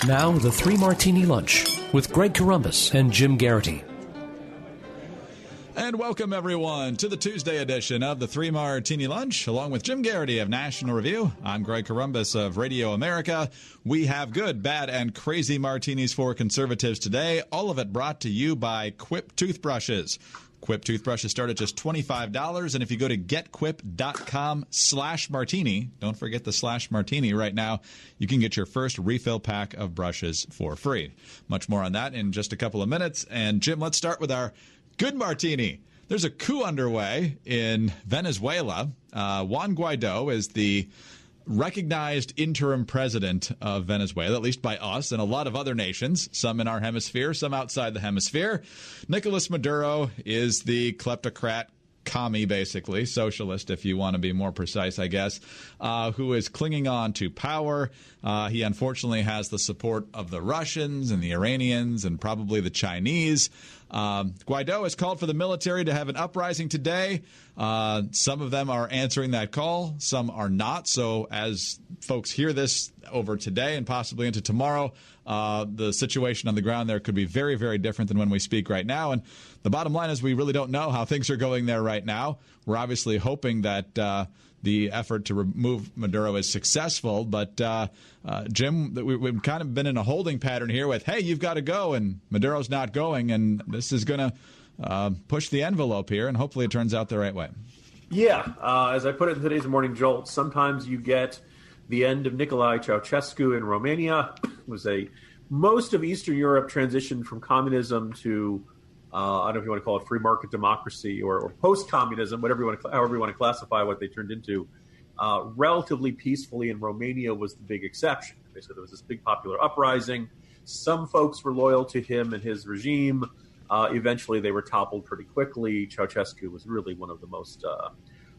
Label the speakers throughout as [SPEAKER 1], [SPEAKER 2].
[SPEAKER 1] Now, the Three Martini Lunch with Greg Corombos and Jim Geraghty.
[SPEAKER 2] And welcome, everyone, to the Tuesday edition of the Three Martini Lunch, along with Jim Geraghty of National Review. I'm Greg Corombos of Radio America. We have good, bad, and crazy martinis for conservatives today, all of it brought to you by Quip toothbrushes. Quip toothbrushes start at just $25, and if you go to getquip.com/martini, don't forget the /martini right now, you can get your first refill pack of brushes for free. Much more on that in just a couple of minutes. And Jim, let's start with our good martini. There's a coup underway in Venezuela. Juan Guaido is the recognized interim president of Venezuela, at least by us and a lot of other nations, some in our hemisphere, some outside the hemisphere. Nicolas Maduro is the kleptocrat commie, basically, socialist, if you want to be more precise, I guess, who is clinging on to power. He unfortunately has the support of the Russians and the Iranians and probably the Chinese. Guaido has called for the military to have an uprising today. Some of them are answering that call. Some are not. So as folks hear this over today and possibly into tomorrow, the situation on the ground there could be very, very different than when we speak right now. And the bottom line is we really don't know how things are going there right now. We're obviously hoping that the effort to remove Maduro is successful. But, Jim, we've kind of been in a holding pattern here with, hey, you've got to go, and Maduro's not going. And this is going to push the envelope here, and hopefully it turns out the right way.
[SPEAKER 3] Yeah. As I put it in today's Morning Jolt, sometimes you get the end of Nicolae Ceausescu in Romania. It was most of Eastern Europe transitioned from communism to I don't know if you want to call it free market democracy or post-communism, however you want to classify what they turned into, relatively peacefully, and Romania was the big exception. Basically, there was this big popular uprising. Some folks were loyal to him and his regime. Eventually, they were toppled pretty quickly. Ceausescu was really one of the most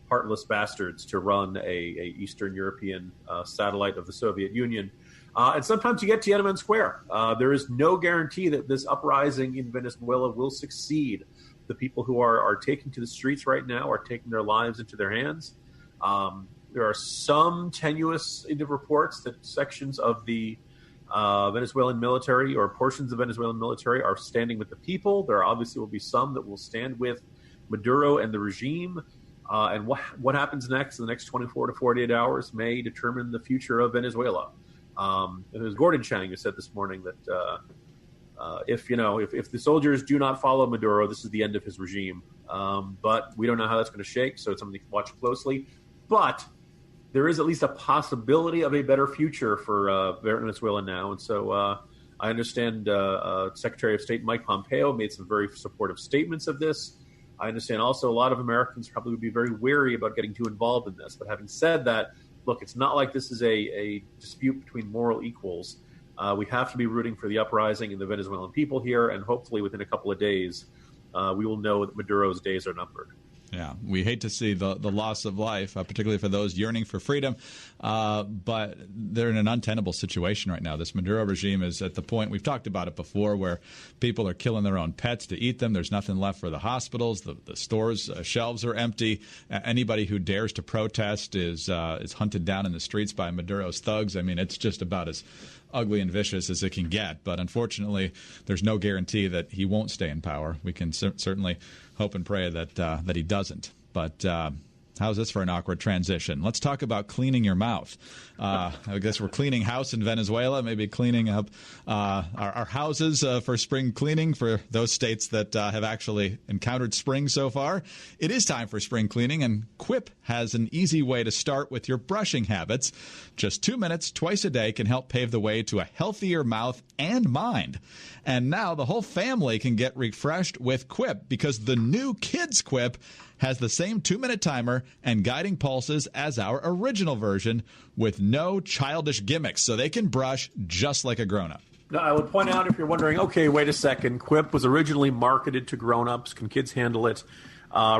[SPEAKER 3] heartless bastards to run a Eastern European satellite of the Soviet Union. And sometimes you get Tiananmen Square. There is no guarantee that this uprising in Venezuela will succeed. The people who are taking to the streets right now are taking their lives into their hands. There are some tenuous reports that sections of the Venezuelan military or portions of Venezuelan military are standing with the people. There obviously will be some that will stand with Maduro and the regime. And what happens next in the next 24 to 48 hours may determine the future of Venezuela. It was Gordon Chang who said this morning that if the soldiers do not follow Maduro, this is the end of his regime. But we don't know how that's going to shake, so it's something to watch closely. But there is at least a possibility of a better future for Venezuela now. And so I understand Secretary of State Mike Pompeo made some very supportive statements of this. I understand also a lot of Americans probably would be very wary about getting too involved in this. But having said that, look, it's not like this is a dispute between moral equals. We have to be rooting for the uprising and the Venezuelan people here, and hopefully within a couple of days, we will know that Maduro's days are numbered.
[SPEAKER 2] Yeah, we hate to see the loss of life, particularly for those yearning for freedom, but they're in an untenable situation right now. This Maduro regime is at the point, we've talked about it before, where people are killing their own pets to eat them. There's nothing left for the hospitals. The stores' shelves are empty. Anybody who dares to protest is hunted down in the streets by Maduro's thugs. I mean, it's just about as ugly and vicious as it can get. But unfortunately, there's no guarantee that he won't stay in power. We can certainly hope and pray that he doesn't. But how's this for an awkward transition? Let's talk about cleaning your mouth. I guess we're cleaning house in Venezuela, maybe cleaning up our houses for spring cleaning for those states that have actually encountered spring so far. It is time for spring cleaning, and Quip has an easy way to start with your brushing habits. Just 2 minutes twice a day can help pave the way to a healthier mouth and mind. And now the whole family can get refreshed with Quip, because the new Kids Quip has the same 2-minute timer and guiding pulses as our original version, with no childish gimmicks, so they can brush just like a grown-up.
[SPEAKER 3] Now, I would point out, if you're wondering, okay, wait a second, Quip was originally marketed to grown-ups. Can kids handle it?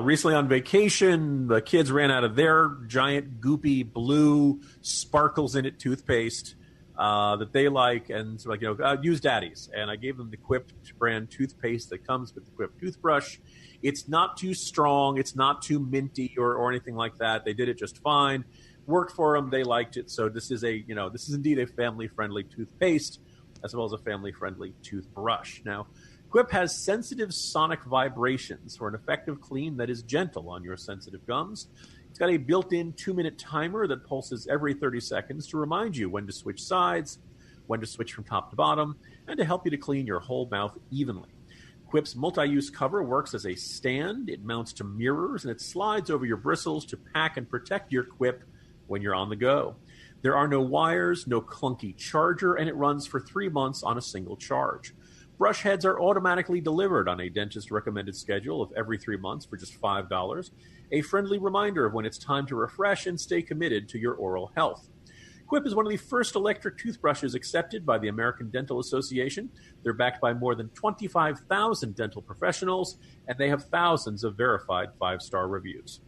[SPEAKER 3] Recently on vacation, the kids ran out of their giant, goopy, blue, sparkles-in-it toothpaste that they like, and so use Daddy's. And I gave them the Quip brand toothpaste that comes with the Quip toothbrush. It's not too strong. It's not too minty or anything like that. They did it just fine. Worked for them. They liked it. So this is indeed a family-friendly toothpaste. as well as a family-friendly toothbrush. Now, Quip has sensitive sonic vibrations for an effective clean that is gentle on your sensitive gums. It's got a built-in 2-minute timer that pulses every 30 seconds to remind you when to switch sides, when to switch from top to bottom, and to help you to clean your whole mouth evenly. Quip's multi-use cover works as a stand, it mounts to mirrors, and it slides over your bristles to pack and protect your Quip when you're on the go. There are no wires, no clunky charger, and it runs for 3 months on a single charge. Brush heads are automatically delivered on a dentist-recommended schedule of every 3 months for just $5, a friendly reminder of when it's time to refresh and stay committed to your oral health. Quip is one of the first electric toothbrushes accepted by the American Dental Association. They're backed by more than 25,000 dental professionals, and they have thousands of verified 5-star reviews.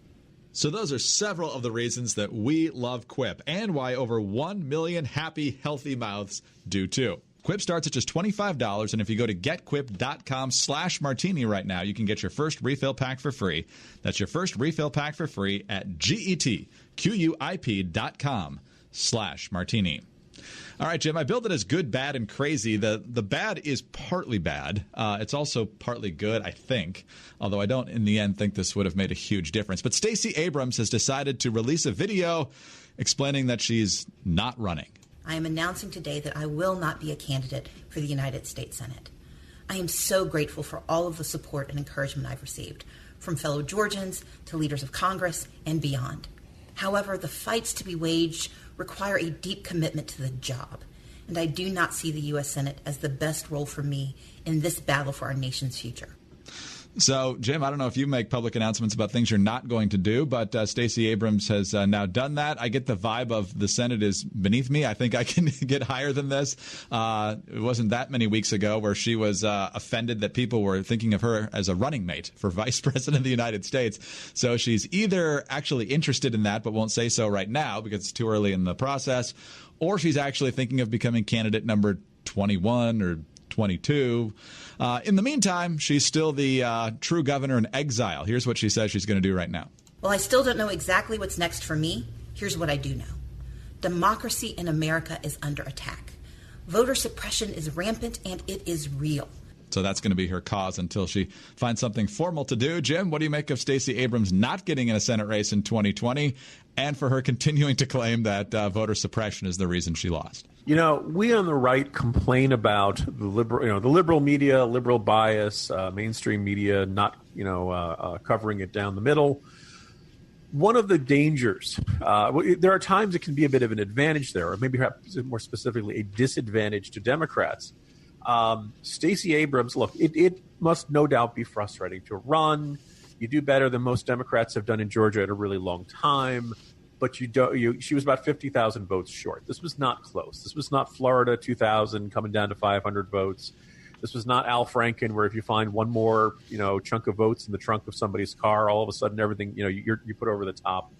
[SPEAKER 2] So those are several of the reasons that we love Quip and why over 1 million happy, healthy mouths do too. Quip starts at just $25, and if you go to getquip.com/martini right now, you can get your first refill pack for free. That's your first refill pack for free at getquip.com/martini. All right, Jim, I billed it as good, bad, and crazy. The bad is partly bad. It's also partly good, I think, although I don't, in the end, think this would have made a huge difference. But Stacey Abrams has decided to release a video explaining that she's not running.
[SPEAKER 4] I am announcing today that I will not be a candidate for the United States Senate. I am so grateful for all of the support and encouragement I've received, from fellow Georgians to leaders of Congress and beyond. However, the fights to be waged require a deep commitment to the job, and I do not see the U.S. Senate as the best role for me in this battle for our nation's future.
[SPEAKER 2] So, Jim, I don't know if you make public announcements about things you're not going to do, but Stacey Abrams has now done that. I get the vibe of the Senate is beneath me. I think I can get higher than this. It wasn't that many weeks ago where she was offended that people were thinking of her as a running mate for vice president of the United States. So she's either actually interested in that but won't say so right now because it's too early in the process, or she's actually thinking of becoming candidate number 21 or 22. In the meantime, she's still the true governor in exile. Here's what she says she's going to do right now.
[SPEAKER 4] Well, I still don't know exactly what's next for me. Here's what I do know. Democracy in America is under attack. Voter suppression is rampant, and it is real.
[SPEAKER 2] So that's going to be her cause until she finds something formal to do. Jim, what do you make of Stacey Abrams not getting in a Senate race in 2020 and for her continuing to claim that voter suppression is the reason she lost?
[SPEAKER 3] You know, we on the right complain about the liberal media, liberal bias, mainstream media not, covering it down the middle. One of the dangers, there are times it can be a bit of an advantage there, or maybe perhaps more specifically a disadvantage to Democrats. Stacey Abrams, look, it must no doubt be frustrating to run. You do better than most Democrats have done in Georgia in a really long time. But she was about 50,000 votes short. This was not close. This was not Florida 2000 coming down to 500 votes. This was not Al Franken, where if you find one more, chunk of votes in the trunk of somebody's car, all of a sudden everything, you put over the top.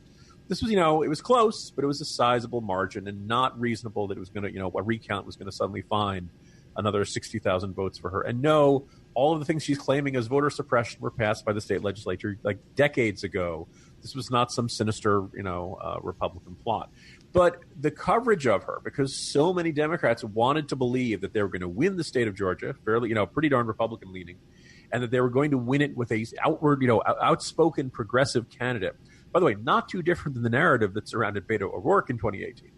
[SPEAKER 3] This was, it was close, but it was a sizable margin and not reasonable that it was going to, a recount was going to suddenly find another 60,000 votes for her. And no, all of the things she's claiming as voter suppression were passed by the state legislature like decades ago. This was not some sinister, Republican plot. But the coverage of her, because so many Democrats wanted to believe that they were going to win the state of Georgia, fairly, pretty darn Republican leaning, and that they were going to win it with a outspoken progressive candidate. By the way, not too different than the narrative that surrounded Beto O'Rourke in 2018.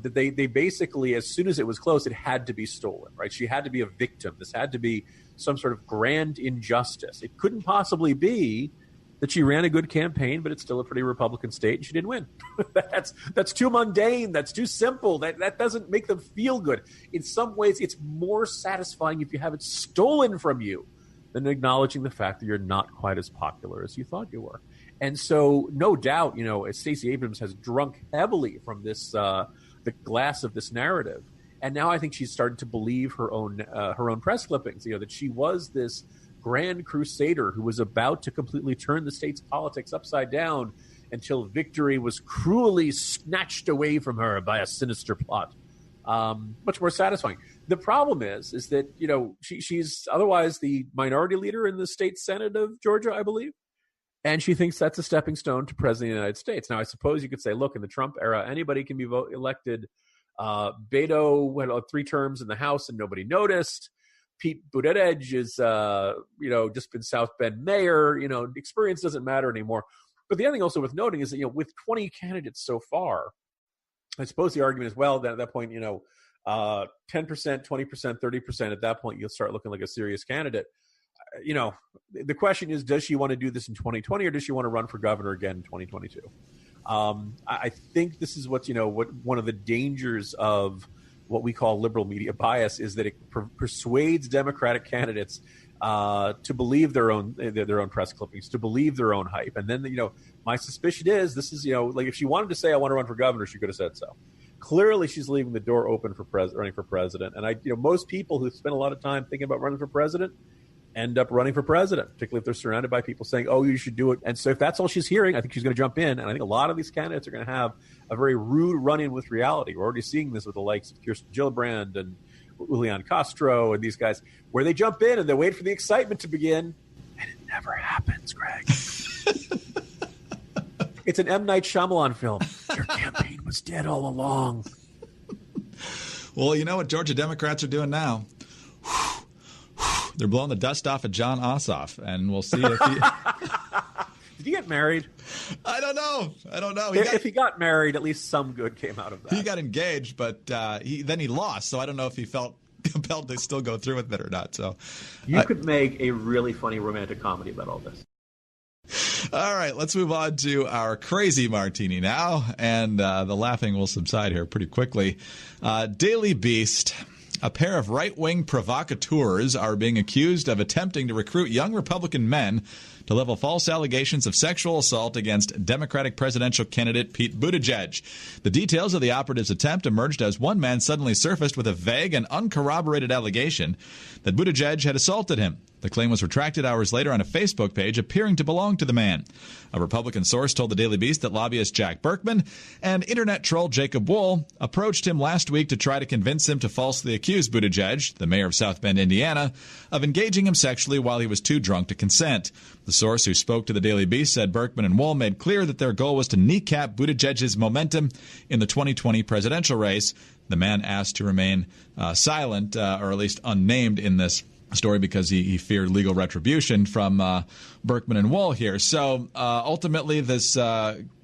[SPEAKER 3] That they basically, as soon as it was close, it had to be stolen, right? She had to be a victim. This had to be some sort of grand injustice. It couldn't possibly be that she ran a good campaign, but it's still a pretty Republican state, and she didn't win. That's too mundane. That's too simple. That doesn't make them feel good. In some ways, it's more satisfying if you have it stolen from you than acknowledging the fact that you're not quite as popular as you thought you were. And so, no doubt, Stacey Abrams has drunk heavily from this the glass of this narrative, and now I think she's starting to believe her own press clippings. That she was this grand crusader who was about to completely turn the state's politics upside down until victory was cruelly snatched away from her by a sinister plot. Much more satisfying. The problem is that she's otherwise the minority leader in the state Senate of Georgia, I believe. And she thinks that's a stepping stone to president of the United States. Now, I suppose you could say, look, in the Trump era, anybody can be elected Beto went on 3 terms in the House and nobody noticed. Pete Buttigieg is, just been South Bend mayor. Experience doesn't matter anymore. But the other thing also worth noting is that, with 20 candidates so far, I suppose the argument is, well, that at that point, 10%, 20%, 30%, at that point, you'll start looking like a serious candidate. The question is, does she want to do this in 2020 or does she want to run for governor again in 2022? I think this is what one of the dangers of what we call liberal media bias is that it persuades Democratic candidates to believe their own press clippings, to believe their own hype. And then, my suspicion is this is, like if she wanted to say, I want to run for governor, she could have said so. Clearly, she's leaving the door open for running for president. And most people who spend a lot of time thinking about running for president end up running for president, particularly if they're surrounded by people saying, oh, you should do it. And so if that's all she's hearing, I think she's going to jump in. And I think a lot of these candidates are going to have a very rude run-in with reality. We're already seeing this with the likes of Kirsten Gillibrand and Julian Castro and these guys, where they jump in and they wait for the excitement to begin. And it never happens, Greg. It's an M. Night Shyamalan film. Your campaign was dead all along.
[SPEAKER 2] Well, you know what Georgia Democrats are doing now? They're blowing the dust off of John Ossoff, and we'll see if he...
[SPEAKER 3] Did he get married?
[SPEAKER 2] I don't know.
[SPEAKER 3] If he got married, at least some good came out of that.
[SPEAKER 2] He got engaged, but then he lost, so I don't know if he felt compelled to still go through with it or not. So
[SPEAKER 3] you could make a really funny romantic comedy about all this.
[SPEAKER 2] All right, let's move on to our crazy martini now, and the laughing will subside here pretty quickly. Daily Beast. A pair of right-wing provocateurs are being accused of attempting to recruit young Republican men to level false allegations of sexual assault against Democratic presidential candidate Pete Buttigieg. The details of the operatives' attempt emerged as one man suddenly surfaced with a vague and uncorroborated allegation that Buttigieg had assaulted him. The claim was retracted hours later on a Facebook page appearing to belong to the man. A Republican source told the Daily Beast that lobbyist Jack Berkman and internet troll Jacob Wool approached him last week to try to convince him to falsely accuse Buttigieg, the mayor of South Bend, Indiana, of engaging him sexually while he was too drunk to consent. The source who spoke to the Daily Beast said Berkman and Wool made clear that their goal was to kneecap Buttigieg's momentum in the 2020 presidential race. The man asked to remain silent, or at least unnamed in this story because he feared legal retribution from Berkman and Wool here. So ultimately, this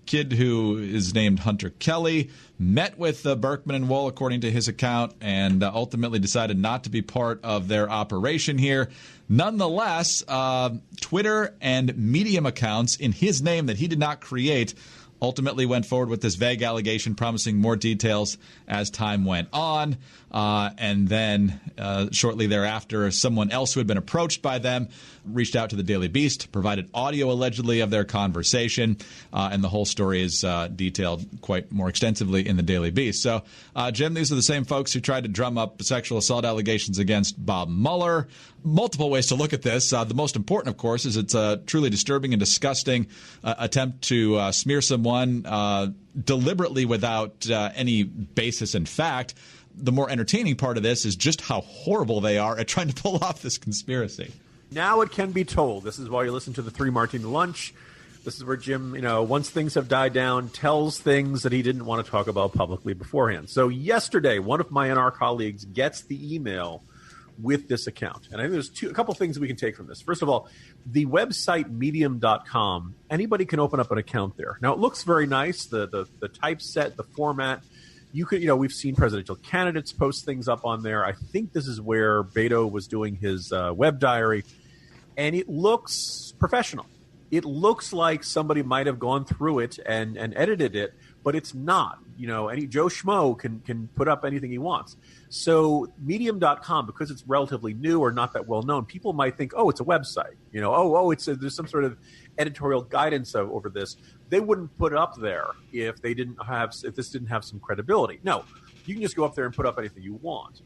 [SPEAKER 2] kid who is named Hunter Kelly met with Berkman and Wool, according to his account, and ultimately decided not to be part of their operation here. Nonetheless, Twitter and Medium accounts in his name that he did not create ultimately went forward with this vague allegation, promising more details as time went on. And then shortly thereafter, someone else who had been approached by them reached out to the Daily Beast, provided audio allegedly of their conversation, and the whole story is detailed quite more extensively in the Daily Beast. So, Jim, these are the same folks who tried to drum up sexual assault allegations against Bob Mueller. Multiple ways to look at this. The most important, of course, is it's a truly disturbing and disgusting attempt to smear someone deliberately without any basis in fact. The more entertaining part of this is just how horrible they are at trying to pull off this conspiracy.
[SPEAKER 3] Now it can be told. This is why you listen to the 3 Martini Lunch. This is where Jim, once things have died down, tells things that he didn't want to talk about publicly beforehand. So yesterday, one of my NR colleagues gets the email with this account. And I think there's a couple things we can take from this. First of all, the website medium.com, anybody can open up an account there. Now, it looks very nice, the typeset, the format. You could, we've seen presidential candidates post things up on there. I think this is where Beto was doing his web diary. And it looks professional. It looks like somebody might have gone through it and edited it, but it's not. Any Joe Schmo can put up anything he wants. So Medium.com, because it's relatively new or not that well known, people might think, oh, it's a website. There's some sort of editorial guidance over this. They wouldn't put it up there if this didn't have some credibility. No, you can just go up there and put up anything you want.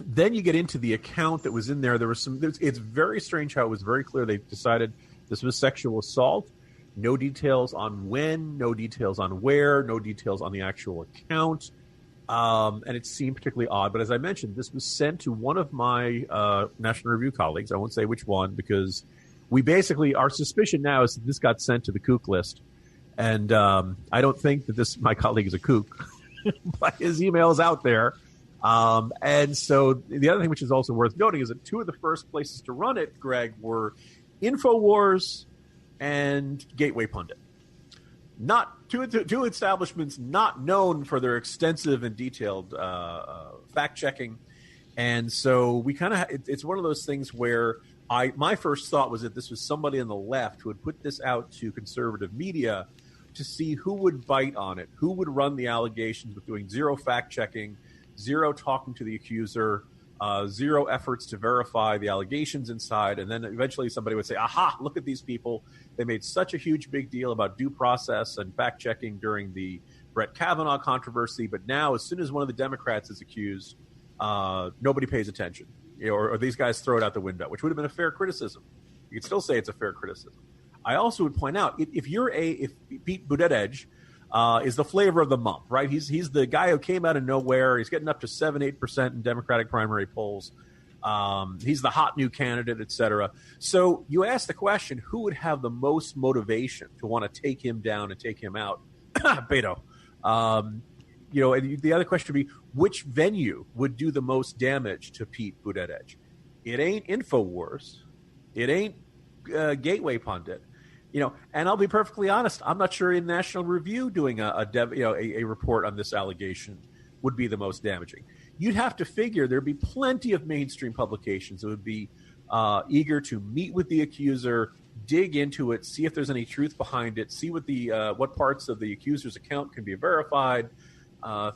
[SPEAKER 3] Then you get into the account that was in there. It's very strange how it was very clear they decided this was sexual assault. No details on when, no details on where, no details on the actual account. And it seemed particularly odd. But as I mentioned, this was sent to one of my National Review colleagues. I won't say which one because our suspicion now is that this got sent to the kook list. And I don't think that my colleague is a kook. but his email is out there. And so the other thing which is also worth noting is that two of the first places to run it, Greg, were InfoWars and Gateway Pundit. Not two establishments not known for their extensive and detailed fact-checking. And so we kind of it's one of those things where my first thought was that this was somebody on the left who had put this out to conservative media to see who would bite on it, who would run the allegations with doing zero fact-checking, zero talking to the accuser, zero efforts to verify the allegations inside. And then eventually somebody would say, aha, look at these people. They made such a huge big deal about due process and fact-checking during the Brett Kavanaugh controversy. But now, as soon as one of the Democrats is accused, nobody pays attention. Or these guys throw it out the window, which would have been a fair criticism. You could still say it's a fair criticism. I also would point out, if Pete Buttigieg is the flavor of the month, right? He's the guy who came out of nowhere. He's getting up to 7-8% in Democratic primary polls. He's the hot new candidate, et cetera. So you ask the question, who would have the most motivation to want to take him down and take him out? Beto. And the other question would be, which venue would do the most damage to Pete Buttigieg? It ain't InfoWars. It ain't Gateway Pundit. And I'll be perfectly honest, I'm not sure in National Review doing a report on this allegation would be the most damaging. You'd have to figure there'd be plenty of mainstream publications that would be eager to meet with the accuser, dig into it, see if there's any truth behind it, see what parts of the accuser's account can be verified,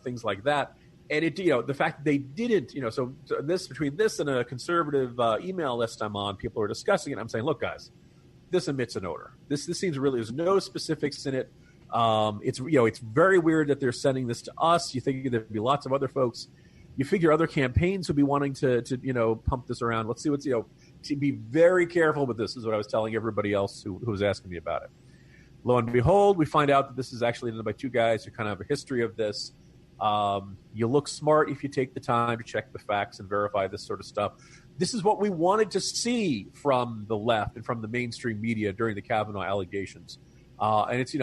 [SPEAKER 3] things like that. And the fact that they didn't, so this between this and a conservative email list I'm on, people are discussing it. I'm saying, look, guys, this emits an odor. This seems really, there's no specifics in it. It's very weird that they're sending this to us. You think there'd be lots of other folks. You figure other campaigns would be wanting to pump this around. Let's see to be very careful with this is what I was telling everybody else who was asking me about it. Lo and behold, we find out that this is actually done by two guys who kind of have a history of this. You look smart if you take the time to check the facts and verify this sort of stuff. This is what we wanted to see from the left and from the mainstream media during the Kavanaugh allegations. And it's,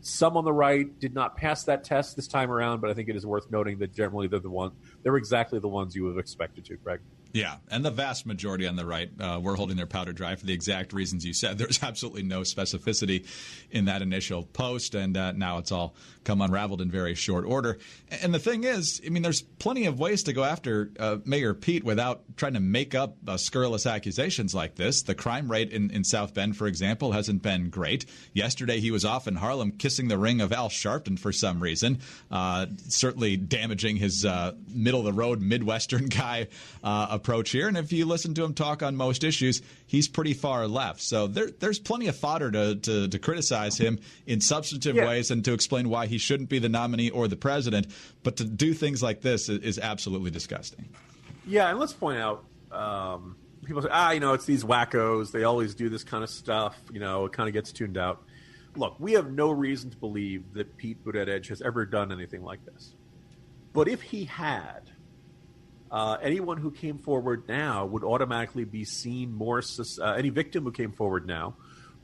[SPEAKER 3] some on the right did not pass that test this time around, but I think it is worth noting that generally they're exactly the ones you would have expected to, Greg.
[SPEAKER 2] Yeah, and the vast majority on the right were holding their powder dry for the exact reasons you said. There's absolutely no specificity in that initial post, and now it's all come unraveled in very short order. And the thing is, there's plenty of ways to go after Mayor Pete without trying to make up scurrilous accusations like this. The crime rate in South Bend, for example, hasn't been great. Yesterday, he was off in Harlem kissing the ring of Al Sharpton for some reason, certainly damaging his middle-of-the-road Midwestern guy approach here. And if you listen to him talk on most issues, he's pretty far left. So there's plenty of fodder to criticize him in substantive ways and to explain why he shouldn't be the nominee or the president. But to do things like this is absolutely disgusting.
[SPEAKER 3] Yeah, and let's point out, people say, it's these wackos. They always do this kind of stuff. It kind of gets tuned out. Look, we have no reason to believe that Pete Buttigieg has ever done anything like this. But if he had, anyone who came forward now would automatically be seen more. Any victim who came forward now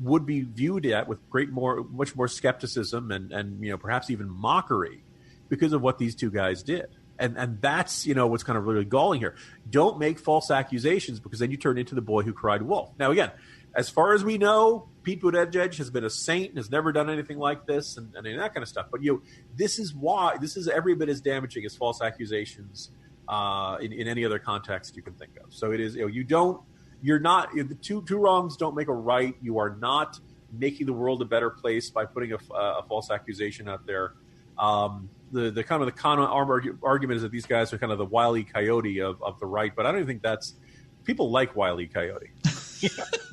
[SPEAKER 3] would be viewed at with much more skepticism and perhaps even mockery because of what these two guys did. And that's what's kind of really galling here. Don't make false accusations because then you turn into the boy who cried wolf. Now again, as far as we know, Pete Buttigieg has been a saint and has never done anything like this and that kind of stuff. But this is every bit as damaging as false accusations in any other context you can think of. So it is, you're not, the two wrongs don't make a right. You are not making the world a better place by putting a false accusation out there. The kind of the con argument is that these guys are kind of the Wile E. Coyote of the right, but I don't even think people like Wile E. Coyote.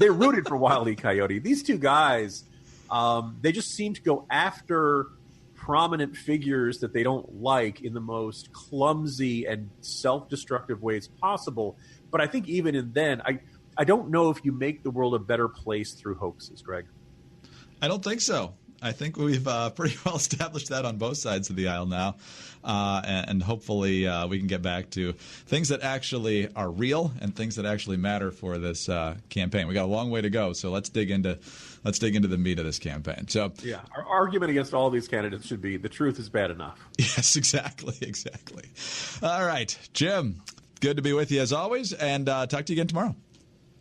[SPEAKER 3] They rooted for Wile E. Coyote. These two guys, they just seem to go after prominent figures that they don't like in the most clumsy and self-destructive ways possible. But I think even in then, I don't know if you make the world a better place through hoaxes, Greg.
[SPEAKER 2] I don't think so. I think we've pretty well established that on both sides of the aisle now. And hopefully we can get back to things that actually are real and things that actually matter for this campaign. We got a long way to go, so let's dig into the meat of this campaign. So
[SPEAKER 3] yeah, our argument against all these candidates should be the truth is bad enough.
[SPEAKER 2] Yes, exactly. All right, Jim, good to be with you as always, and talk to you again tomorrow.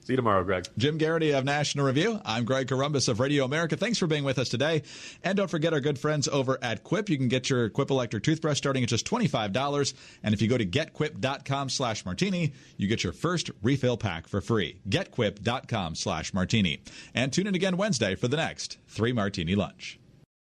[SPEAKER 3] See you tomorrow, Greg.
[SPEAKER 2] Jim Geraghty of National Review. I'm Greg Corombos of Radio America. Thanks for being with us today. And don't forget our good friends over at Quip. You can get your Quip electric toothbrush starting at just $25. And if you go to getquip.com/martini, you get your first refill pack for free. Getquip.com/martini. And tune in again Wednesday for the next 3 Martini Lunch.